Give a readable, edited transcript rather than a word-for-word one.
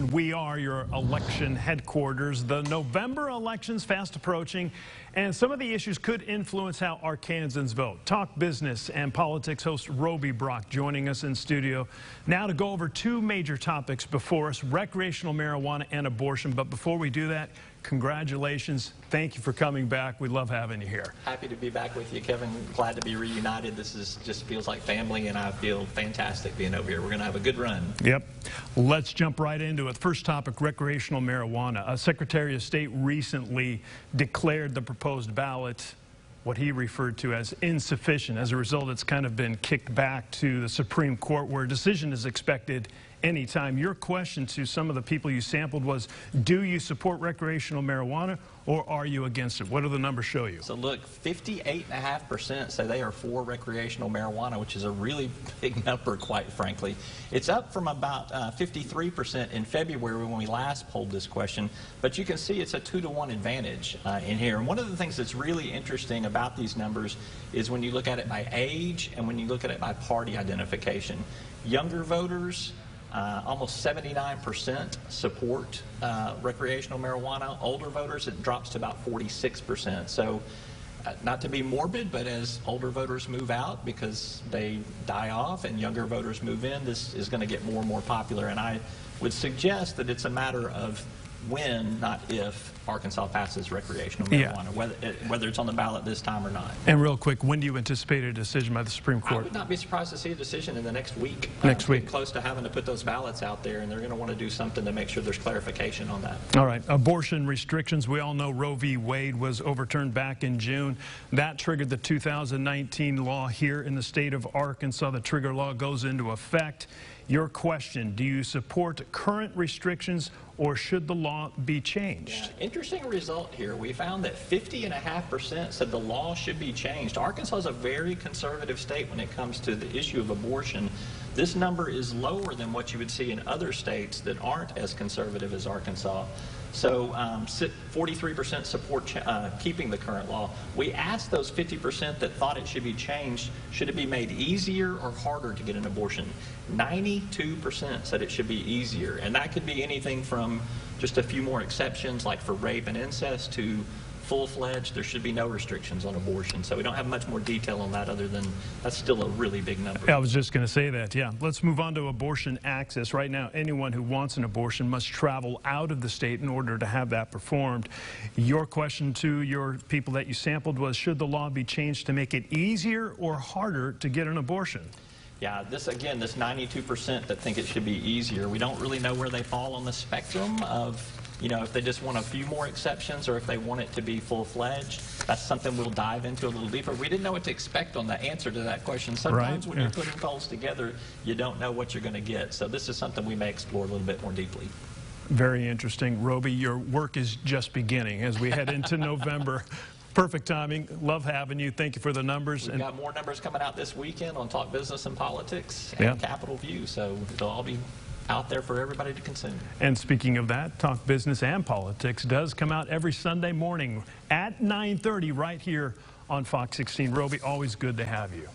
and we are your election headquarters. The November election's fast approaching, and some of the issues could influence how Arkansans vote. Talk Business and Politics host Roby Brock joining us in studio now to go over two major topics before us: recreational marijuana and abortion. But before we do that, congratulations. Thank you for coming back. We love having you here. Happy to be back with you, Kevin. Glad to be reunited. This just feels like family, and I feel fantastic being over here. We're going to have a good run. Yep. Let's jump right into it. First topic, recreational marijuana. Secretary of State recently declared the proposed ballot what he referred to as insufficient. As a result, it's kind of been kicked back to the Supreme Court, where a decision is expected anytime. Your question to some of the people you sampled was, do you support recreational marijuana or are you against it? What do the numbers show you? So look, 58.5% say they are for recreational marijuana, which is a really big number, quite frankly. It's up from about 53% in February when we last polled this question, but you can see it's a 2-to-1 advantage in here. And one of the things that's really interesting about these numbers is when you look at it by age and when you look at it by party identification. Younger voters, almost 79% support recreational marijuana. Older voters, it drops to about 46%. So not to be morbid, but as older voters move out because they die off and younger voters move in, this is going to get more and more popular. And I would suggest that it's a matter of when, not if, Arkansas passes recreational marijuana, whether it's on the ballot this time or not. And real quick, when do you anticipate a decision by the Supreme Court? I would not be surprised to see a decision in the next week. Next week. Close to having to put those ballots out there, and they're going to want to do something to make sure there's clarification on that. All right. Abortion restrictions. We all know Roe v. Wade was overturned back in June. That triggered the 2019 law here in the state of Arkansas. The trigger law goes into effect. Your question, do you support current restrictions or should the law be changed? Yeah, interesting result here. We found that 50.5% said the law should be changed. Arkansas is a very conservative state when it comes to the issue of abortion. This number is lower than what you would see in other states that aren't as conservative as Arkansas. So 43% support keeping the current law. We asked those 50% that thought it should be changed, should it be made easier or harder to get an abortion? 92% said it should be easier, and that could be anything from just a few more exceptions, like for rape and incest, to full-fledged, there should be no restrictions on abortion. So we don't have much more detail on that other than that's still a really big number. I was just going to say that, yeah. Let's move on to abortion access. Right now, anyone who wants an abortion must travel out of the state in order to have that performed. Your question to your people that you sampled was, should the law be changed to make it easier or harder to get an abortion? Yeah, this 92% that think it should be easier, we don't really know where they fall on the spectrum of, you know, if they just want a few more exceptions or if they want it to be full-fledged. That's something we'll dive into a little deeper. We didn't know what to expect on the answer to that question. Sometimes when you're putting polls together, you don't know what you're going to get. So this is something we may explore a little bit more deeply. Very interesting. Roby, your work is just beginning as we head into November. Perfect timing. Love having you. Thank you for the numbers. We've got more numbers coming out this weekend on Talk Business and Politics and Capitol View. So it'll all be out there for everybody to consume. And speaking of that, Talk Business and Politics does come out every Sunday morning at 9:30 right here on Fox 16. Roby, always good to have you.